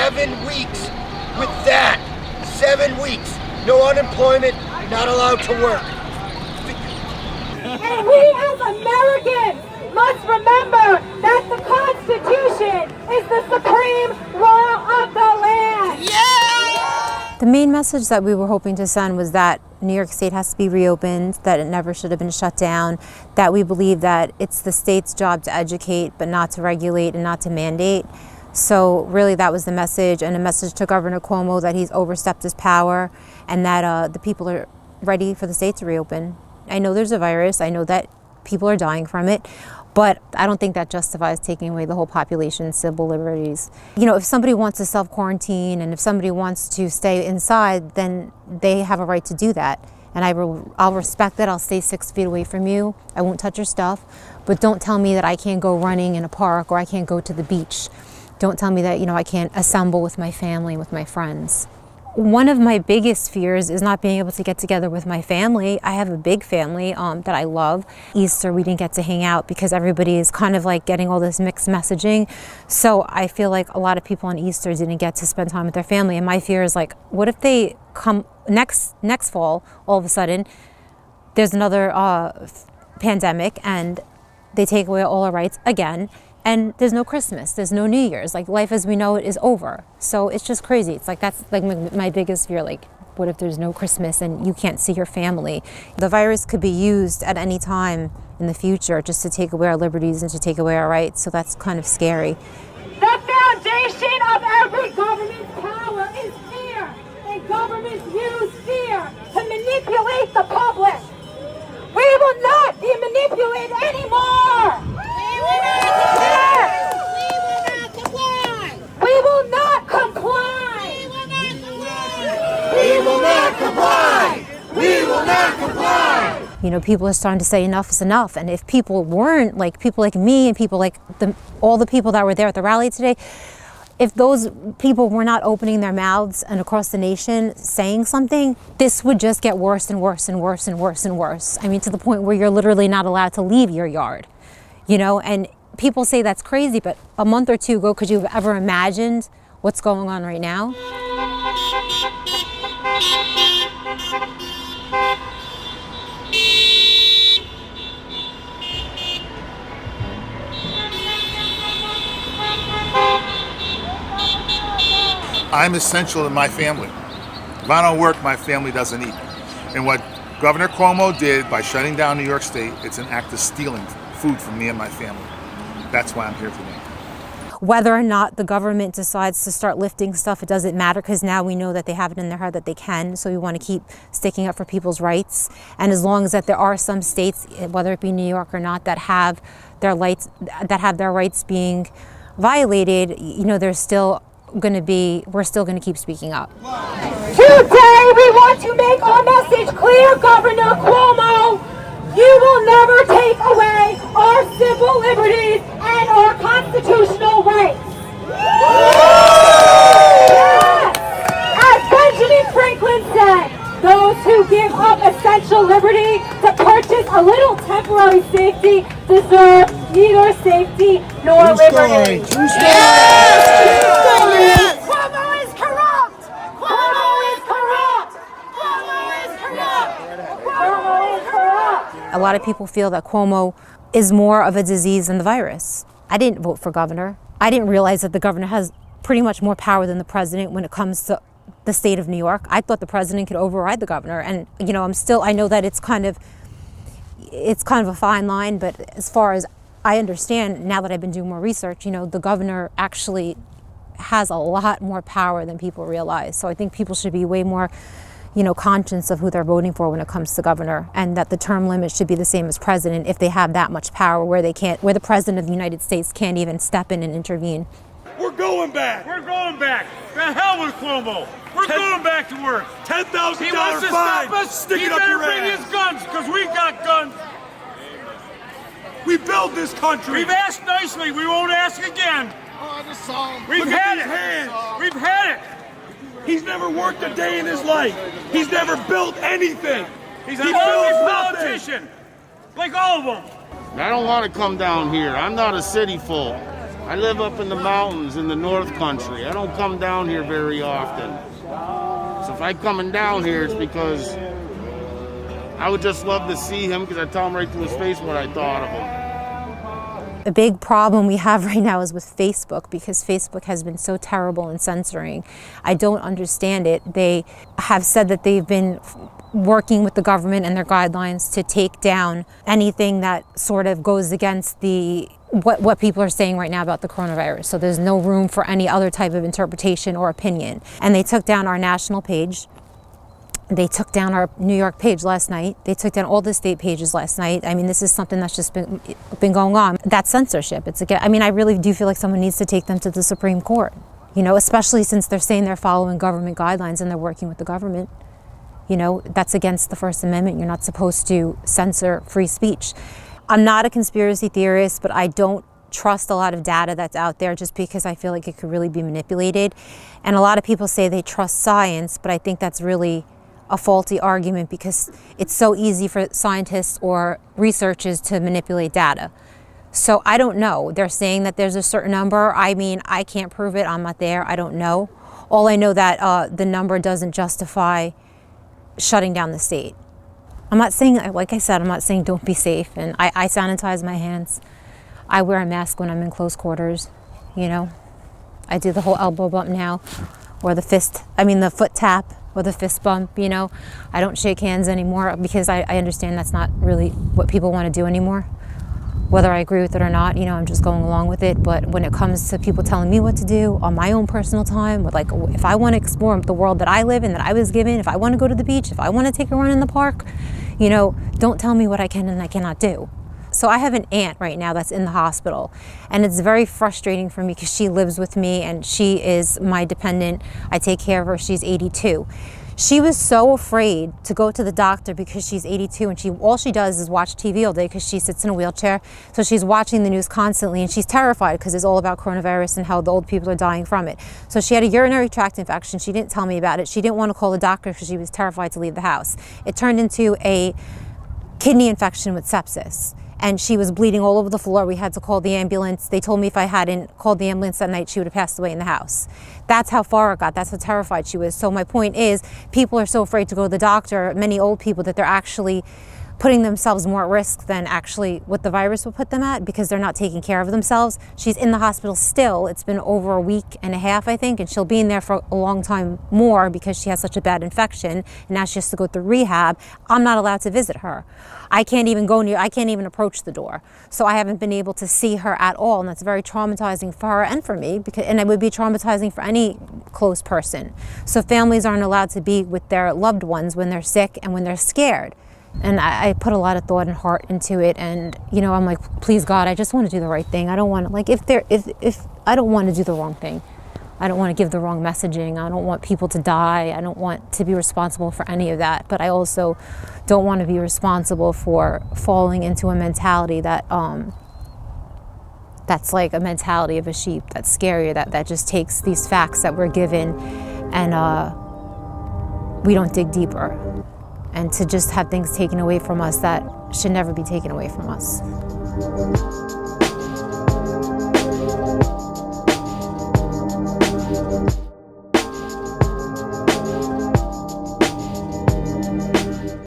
7 weeks with that. 7 weeks. No unemployment, not allowed to work. And we as Americans must remember that the Constitution is the supreme law of the land. Yeah! The main message that we were hoping to send was that New York State has to be reopened, that it never should have been shut down, that we believe that it's the state's job to educate, but not to regulate and not to mandate. So really that was the message, and a message to Governor Cuomo that he's overstepped his power and that the people are ready for the state to reopen. I know there's a virus, I know that people are dying from it, but I don't think that justifies taking away the whole population's civil liberties. You know, if somebody wants to self-quarantine and if somebody wants to stay inside, then they have a right to do that. And I'll respect that. I'll stay 6 feet away from you. I won't touch your stuff, but don't tell me that I can't go running in a park or I can't go to the beach. Don't tell me that, you know, I can't assemble with my family, with my friends. One of my biggest fears is not being able to get together with my family. I have a big family that I love. Easter, we didn't get to hang out because everybody is kind of like getting all this mixed messaging. So I feel like a lot of people on Easter didn't get to spend time with their family. And my fear is like, what if they come next fall, all of a sudden, there's another pandemic and they take away all our rights again. And there's no Christmas, there's no New Year's. Like, life as we know it is over. So it's just crazy. It's like, that's like my biggest fear. Like, what if there's no Christmas and you can't see your family? The virus could be used at any time in the future just to take away our liberties and to take away our rights. So that's kind of scary. The foundation of every government's power is fear. And governments use fear to manipulate the public. We will not be manipulated anymore. We will not comply! We will not comply! We will not comply! You know, people are starting to say enough is enough. And if people weren't, like people like me and people like all the people that were there at the rally today, if those people were not opening their mouths and across the nation saying something, this would just get worse and worse and worse and worse and worse. I mean, to the point where you're literally not allowed to leave your yard, you know? And people say that's crazy, but a month or two ago, could you have ever imagined what's going on right now? I'm essential to my family. If I don't work, my family doesn't eat. And what Governor Cuomo did by shutting down New York State, it's an act of stealing food from me and my family. That's why I'm here today. Whether or not the government decides to start lifting stuff, it doesn't matter, because now we know that they have it in their head that they can. So we want to keep sticking up for people's rights. And as long as that there are some states, whether it be New York or not, that have their rights being violated, you know, we're still going to keep speaking up. Today we want to make our message clear, Governor Cuomo. You will never take away our civil liberties and our constitutional rights. Yes! As Benjamin Franklin said, those who give up essential liberty to purchase a little temporary safety deserve neither safety nor liberty. True story. Cuomo is corrupt! Cuomo is corrupt! Cuomo is corrupt! Cuomo is corrupt! A lot of people feel that Cuomo is more of a disease than the virus. I didn't vote for governor. I didn't realize that the governor has pretty much more power than the president when it comes to the state of New York. I thought the president could override the governor. And, you know, I know that it's kind of a fine line, but as far as I understand, now that I've been doing more research, you know, the governor actually has a lot more power than people realize. So I think people should be way more, you know, conscious of who they're voting for when it comes to governor, and that the term limit should be the same as president if they have that much power, where the president of the United States can't even step in and intervene. We're going back. We're going back. The hell with Cuomo. We're going back to work. $10,000 He wants to fine. stop us. Stick He it up better your bring ass. his guns, because we got guns. We built this country. We've asked nicely. We won't ask again. Oh, I just saw him. We've Look at had these it. hands. We've had it. He's never worked a day in his life. He's never built anything. He's He a builds lonely nothing. politician, like all of them. I don't want to come down here. I'm not a city fool. I live up in the mountains in the North Country. I don't come down here very often. So if I'm coming down here, it's because I would just love to see him, because I tell him right to his face what I thought of him. A big problem we have right now is with Facebook, because Facebook has been so terrible in censoring. I don't understand it. They have said that they've been working with the government and their guidelines to take down anything that sort of goes against what people are saying right now about the coronavirus. So there's no room for any other type of interpretation or opinion. And they took down our national page. They took down our New York page last night. They took down all the state pages last night. I mean, this is something that's just been going on. That's censorship. I mean, I really do feel like someone needs to take them to the Supreme Court, you know, especially since they're saying they're following government guidelines and they're working with the government. You know, that's against the First Amendment. You're not supposed to censor free speech. I'm not a conspiracy theorist, but I don't trust a lot of data that's out there just because I feel like it could really be manipulated. And a lot of people say they trust science, but I think that's really a faulty argument, because it's so easy for scientists or researchers to manipulate data. So I don't know. They're saying that there's a certain number. I mean, I can't prove it. I'm not there. I don't know. All I know that the number doesn't justify shutting down the state. I'm not saying, like I said, I'm not saying don't be safe. And I sanitize my hands. I wear a mask when I'm in close quarters, you know. I do the whole elbow bump now, or the foot tap, or the fist bump, you know. I don't shake hands anymore because I understand that's not really what people want to do anymore. Whether I agree with it or not, you know, I'm just going along with it. But when it comes to people telling me what to do on my own personal time, like if I want to explore the world that I live in, that I was given, if I want to go to the beach, if I want to take a run in the park, you know, don't tell me what I can and I cannot do. So I have an aunt right now that's in the hospital, and it's very frustrating for me because she lives with me and she is my dependent. I take care of her. She's 82. She was so afraid to go to the doctor because she's 82, and all she does is watch TV all day because she sits in a wheelchair. So she's watching the news constantly, and she's terrified because it's all about coronavirus and how the old people are dying from it. So she had a urinary tract infection. She didn't tell me about it. She didn't want to call the doctor because she was terrified to leave the house. It turned into a kidney infection with sepsis. And she was bleeding all over the floor. We had to call the ambulance. They told me if I hadn't called the ambulance that night, she would have passed away in the house. That's how far it got. That's how terrified she was. So my point is, people are so afraid to go to the doctor, many old people, that they're actually putting themselves more at risk than actually what the virus will put them at, because they're not taking care of themselves. She's in the hospital still. It's been over a week and a half, I think, and she'll be in there for a long time more because she has such a bad infection, and now she has to go through rehab. I'm not allowed to visit her. I can't even approach the door. So I haven't been able to see her at all, and that's very traumatizing for her and for me, and it would be traumatizing for any close person. So families aren't allowed to be with their loved ones when they're sick and when they're scared. And I put a lot of thought and heart into it, and you know, I'm like, please God, I just want to do the right thing. I don't want to, like, if I don't want to do the wrong thing. I don't want to give the wrong messaging. I don't want people to die. I don't want to be responsible for any of that. But I also don't want to be responsible for falling into a mentality that that's like a mentality of a sheep. That's scarier. That just takes these facts that we're given, and we don't dig deeper. And to just have things taken away from us that should never be taken away from us.